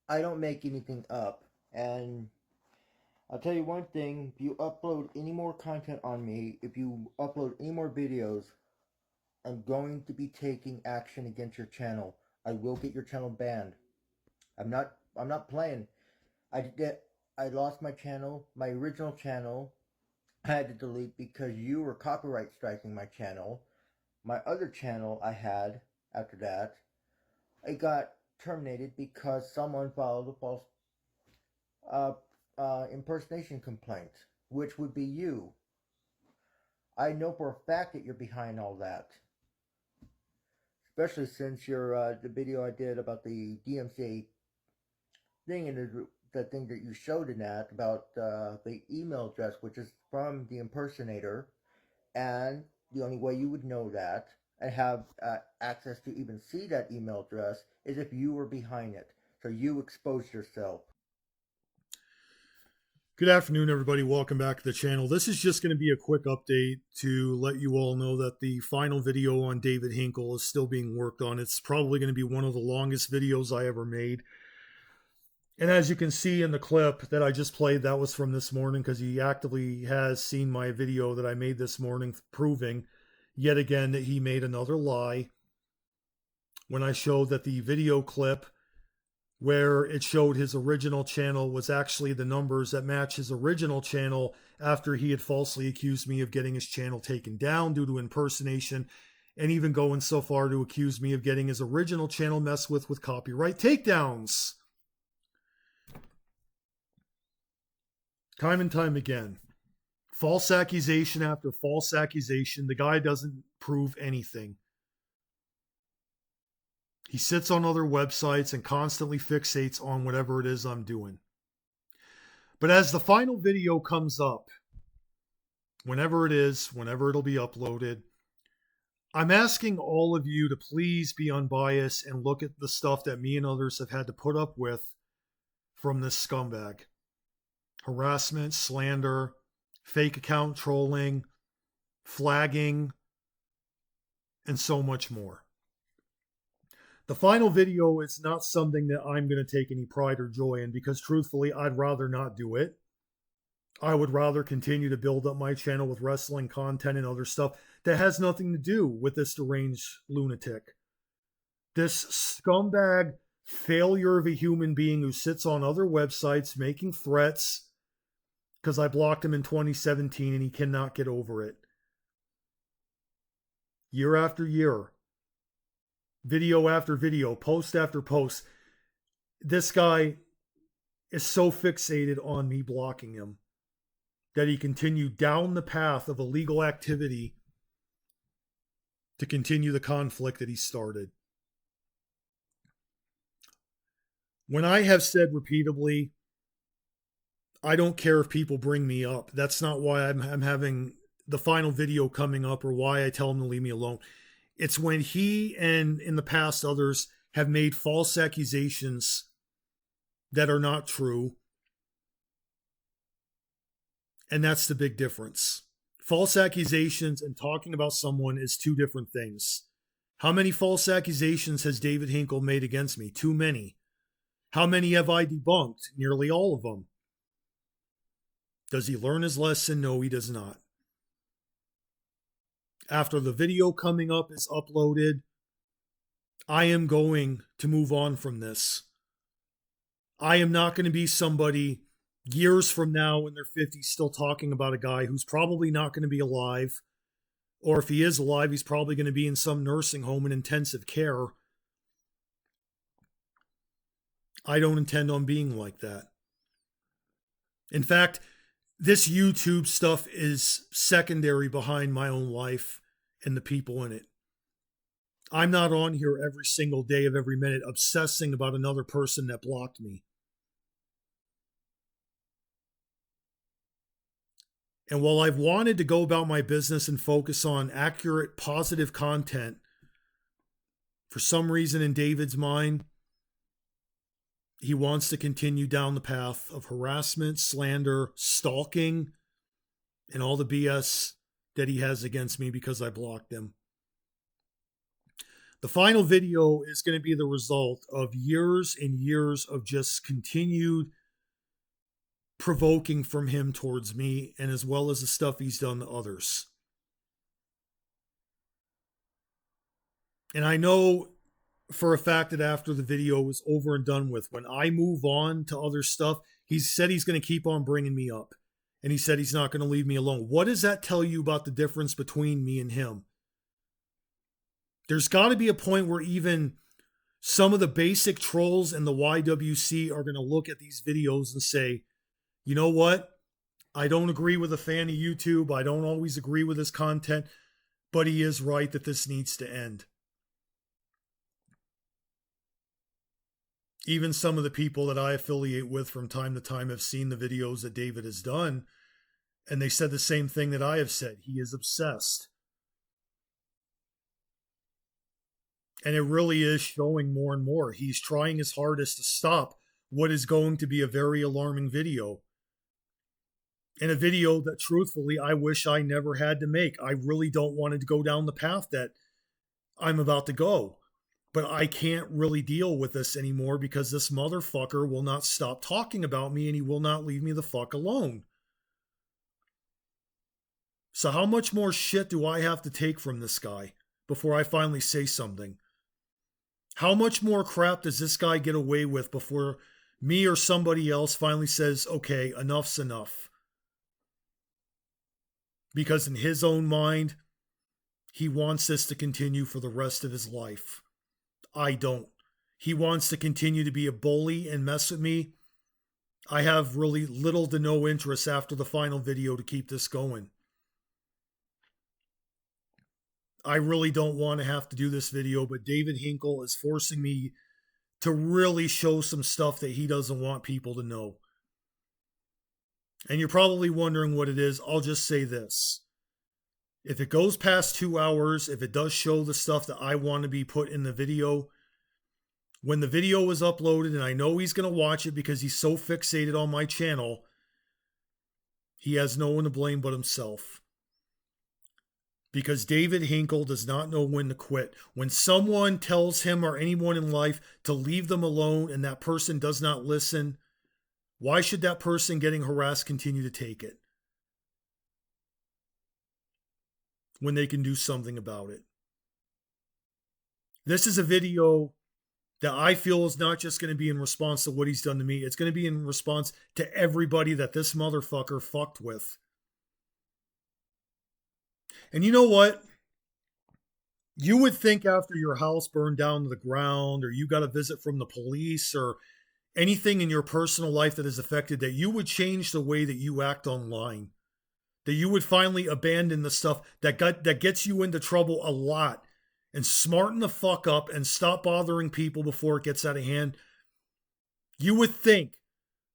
I don't make anything up. And I'll tell you one thing, if you upload any more content on me, if you upload any more videos, I'm going to be taking action against your channel. I will get your channel banned. I'm not playing. I get I lost my channel, my original channel. I had to delete because you were copyright striking my channel. My other channel I had after that, it got terminated because someone filed a false uh, impersonation complaint, which would be you. I know for a fact that you're behind all that, especially since your the video I did about the DMCA thing and the thing that you showed in that about the email address, which is from the impersonator, and the only way you would know that and have access to even see that email address is if you were behind it. So you exposed yourself. Good afternoon, everybody. Welcome back to the channel. This is just going to be a quick update to let you all know that the final video on David Hinkle is still being worked on. It's probably going to be one of the longest videos I ever made. And as you can see in the clip that I just played, that was from this morning because he actively has seen my video that I made this morning proving yet again that he made another lie when I showed that the video clip where it showed his original channel was actually the numbers that match his original channel after he had falsely accused me of getting his channel taken down due to impersonation, and even going so far to accuse me of getting his original channel messed with copyright takedowns. Time and time again. False accusation after false accusation. The guy doesn't prove anything. He sits on other websites and constantly fixates on whatever it is I'm doing. But as the final video comes up, whenever it is, whenever it'll be uploaded, I'm asking all of you to please be unbiased and look at the stuff that me and others have had to put up with from this scumbag. Harassment, slander, fake account trolling, flagging, and so much more. The final video is not something that I'm going to take any pride or joy in because truthfully, I'd rather not do it. I would rather continue to build up my channel with wrestling content and other stuff that has nothing to do with this deranged lunatic. This scumbag failure of a human being who sits on other websites making threats because I blocked him in 2017 and he cannot get over it. Year after year, video after video, post after post. This guy is so fixated on me blocking him that he continued down the path of illegal activity to continue the conflict that he started. When I have said repeatedly, I don't care if people bring me up. That's not why I'm having the final video coming up or why I tell him to leave me alone. It's when he and in the past others have made false accusations that are not true. And that's the big difference. False accusations and talking about someone is two different things. How many false accusations has David Hinkle made against me? Too many. How many have I debunked? Nearly all of them. Does he learn his lesson? No, he does not. After the video coming up is uploaded, I am going to move on from this. I am not going to be somebody years from now in their 50s still talking about a guy who's probably not going to be alive. Or if he is alive, he's probably going to be in some nursing home in intensive care. I don't intend on being like that. In fact, this YouTube stuff is secondary behind my own life and the people in it. I'm not on here every single day of every minute obsessing about another person that blocked me. And while I've wanted to go about my business and focus on accurate, positive content, for some reason in David's mind, he wants to continue down the path of harassment, slander, stalking, and all the BS that he has against me because I blocked him. The final video is going to be the result of years and years of just continued provoking from him towards me, and as well as the stuff he's done to others. And I know for a fact that after the video is over and done with, when I move on to other stuff, he said he's going to keep on bringing me up. And he said he's not going to leave me alone. What does that tell you about the difference between me and him? There's got to be a point where even some of the basic trolls in the YWC are going to look at these videos and say, you know what? I don't agree with a fan of YouTube. I don't always agree with his content, but he is right that this needs to end. Even some of the people that I affiliate with from time to time have seen the videos that David has done, and they said the same thing that I have said. He is obsessed. And it really is showing more and more. He's trying his hardest to stop what is going to be a very alarming video. And a video that, truthfully, I wish I never had to make. I really don't want to go down the path that I'm about to go. But I can't really deal with this anymore because this motherfucker will not stop talking about me and he will not leave me the fuck alone. So how much more shit do I have to take from this guy before I finally say something? How much more crap does this guy get away with before me or somebody else finally says, okay, enough's enough? Because in his own mind, he wants this to continue for the rest of his life. I don't. He wants to continue to be a bully and mess with me. I have really little to no interest after the final video to keep this going. I really don't want to have to do this video, but David Hinkle is forcing me to really show some stuff that he doesn't want people to know. And you're probably wondering what it is. I'll just say this. If it goes past 2 hours, if it does show the stuff that I want to be put in the video, when the video is uploaded, and I know he's going to watch it because he's so fixated on my channel, he has no one to blame but himself. Because David Hinkle does not know when to quit. When someone tells him or anyone in life to leave them alone and that person does not listen, why should that person getting harassed continue to take it when they can do something about it? This is a video that I feel is not just going to be in response to what he's done to me. It's going to be in response to everybody that this motherfucker fucked with. And you know what? You would think after your house burned down to the ground, or you got a visit from the police, or anything in your personal life that is affected, that you would change the way that you act online. That you would finally abandon the stuff that gets you into trouble a lot, and smarten the fuck up and stop bothering people before it gets out of hand. You would think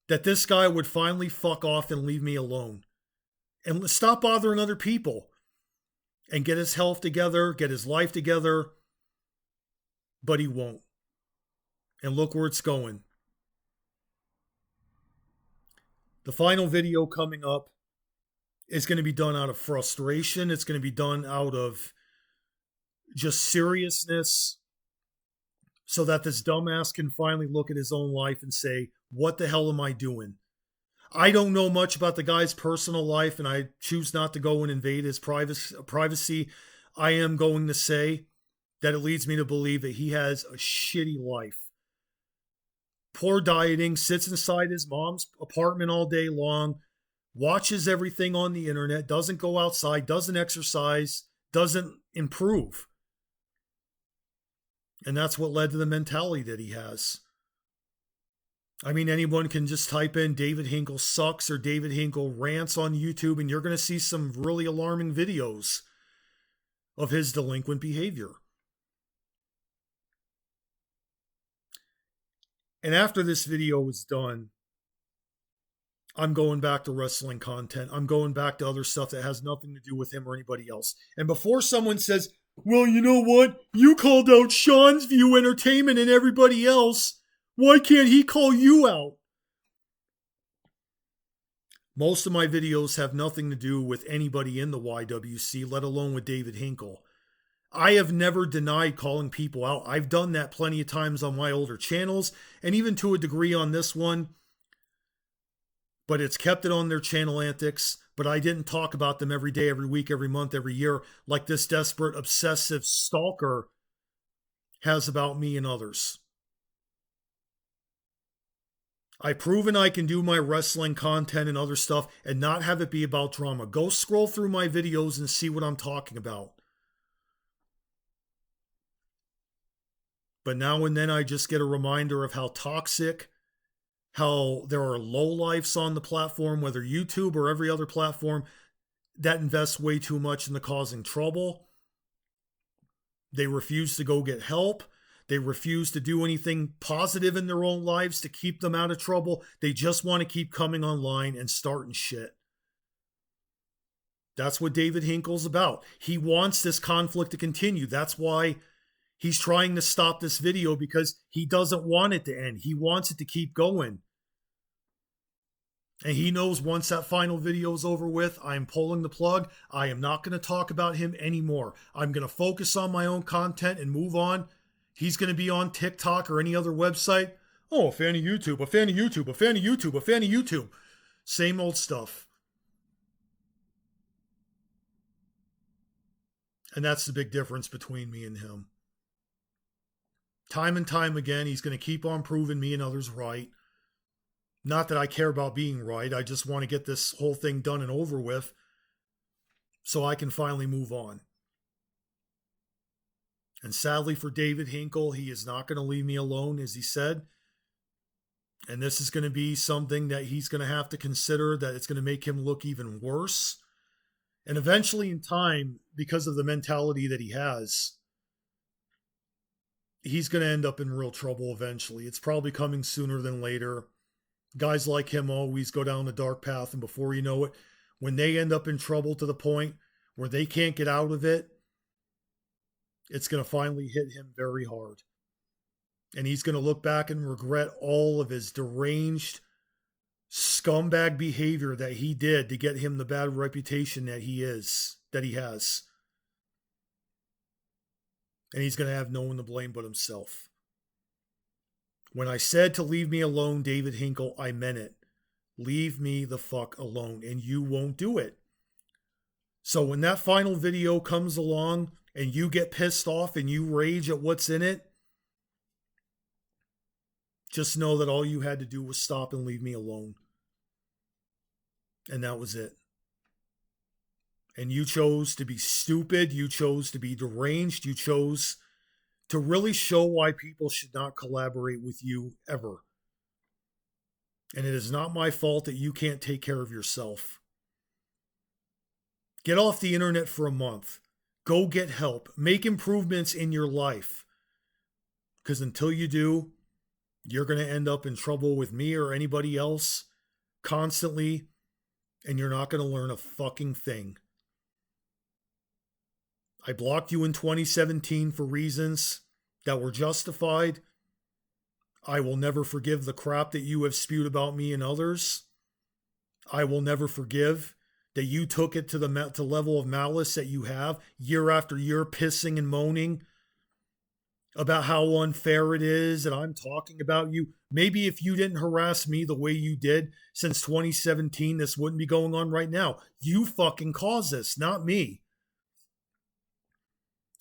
that this guy would finally fuck off and leave me alone. And stop bothering other people. And get his health together, get his life together. But he won't. And look where it's going. The final video coming up is going to be done out of frustration. It's going to be done out of just seriousness, so that this dumbass can finally look at his own life and say, what the hell am I doing? I don't know much about the guy's personal life, and I choose not to go and invade his privacy. I am going to say that it leads me to believe that he has a shitty life. Poor dieting, sits inside his mom's apartment all day long, watches everything on the internet, doesn't go outside, doesn't exercise, doesn't improve. And that's what led to the mentality that he has. I mean, anyone can just type in David Hinkle sucks or David Hinkle rants on YouTube, and you're going to see some really alarming videos of his delinquent behavior. And after this video is done, I'm going back to wrestling content. I'm going back to other stuff that has nothing to do with him or anybody else. And before someone says, well, you know what? You called out Sean's View Entertainment and everybody else. Why can't he call you out? Most of my videos have nothing to do with anybody in the YWC, let alone with David Hinkle. I have never denied calling people out. I've done that plenty of times on my older channels and even to a degree on this one, but it's kept it on their channel antics. But I didn't talk about them every day, every week, every month, every year like this desperate, obsessive stalker has about me and others. I've proven I can do my wrestling content and other stuff and not have it be about drama. Go scroll through my videos and see what I'm talking about. But now and then I just get a reminder of how toxic, how there are lowlifes on the platform, whether YouTube or every other platform, that invests way too much into causing trouble. They refuse to go get help. They refuse to do anything positive in their own lives to keep them out of trouble. They just want to keep coming online and starting shit. That's what David Hinkle's about. He wants this conflict to continue. That's why he's trying to stop this video, because he doesn't want it to end. He wants it to keep going. And he knows once that final video is over with, I'm pulling the plug. I am not going to talk about him anymore. I'm going to focus on my own content and move on. He's going to be on TikTok or any other website. Oh, a fan of YouTube, a fan of YouTube, a fan of YouTube, a fan of YouTube. Same old stuff. And that's the big difference between me and him. Time and time again, he's going to keep on proving me and others right. Not that I care about being right. I just want to get this whole thing done and over with so I can finally move on. And sadly for David Hinkle, he is not going to leave me alone, as he said. And this is going to be something that he's going to have to consider, that it's going to make him look even worse. And eventually in time, because of the mentality that he has, he's going to end up in real trouble eventually. It's probably coming sooner than later. Guys like him always go down the dark path, and before you know it, when they end up in trouble to the point where they can't get out of it, it's going to finally hit him very hard. And he's going to look back and regret all of his deranged scumbag behavior that he did to get him the bad reputation that he has. And he's going to have no one to blame but himself. When I said to leave me alone, David Hinkle, I meant it. Leave me the fuck alone, and you won't do it. So when that final video comes along and you get pissed off and you rage at what's in it, just know that all you had to do was stop and leave me alone. And that was it. And you chose to be stupid. You chose to be deranged. You chose to really show why people should not collaborate with you ever. And it is not my fault that you can't take care of yourself. Get off the internet for a month. Go get help. Make improvements in your life. Because until you do, you're going to end up in trouble with me or anybody else constantly, and you're not going to learn a fucking thing. I blocked you in 2017 for reasons that were justified. I will never forgive the crap that you have spewed about me and others. I will never forgive that you took it to the level of malice that you have, year after year, pissing and moaning about how unfair it is that I'm talking about you. Maybe if you didn't harass me the way you did since 2017, this wouldn't be going on right now. You fucking caused this, not me.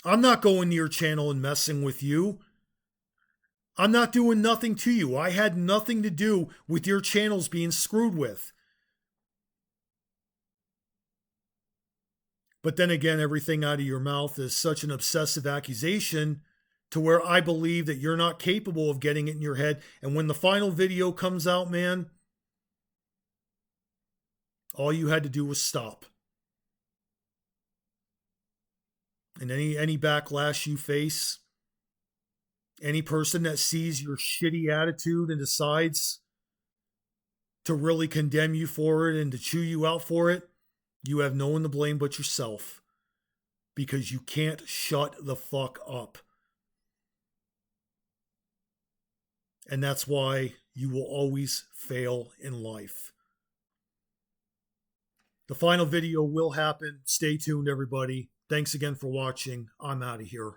I'm not going to your channel and messing with you. I'm not doing nothing to you. I had nothing to do with your channels being screwed with. But then again, everything out of your mouth is such an obsessive accusation to where I believe that you're not capable of getting it in your head. And when the final video comes out, man, all you had to do was stop. And any backlash you face, any person that sees your shitty attitude and decides to really condemn you for it and to chew you out for it, you have no one to blame but yourself. Because you can't shut the fuck up. And that's why you will always fail in life. The final video will happen. Stay tuned, everybody. Thanks again for watching. I'm out of here.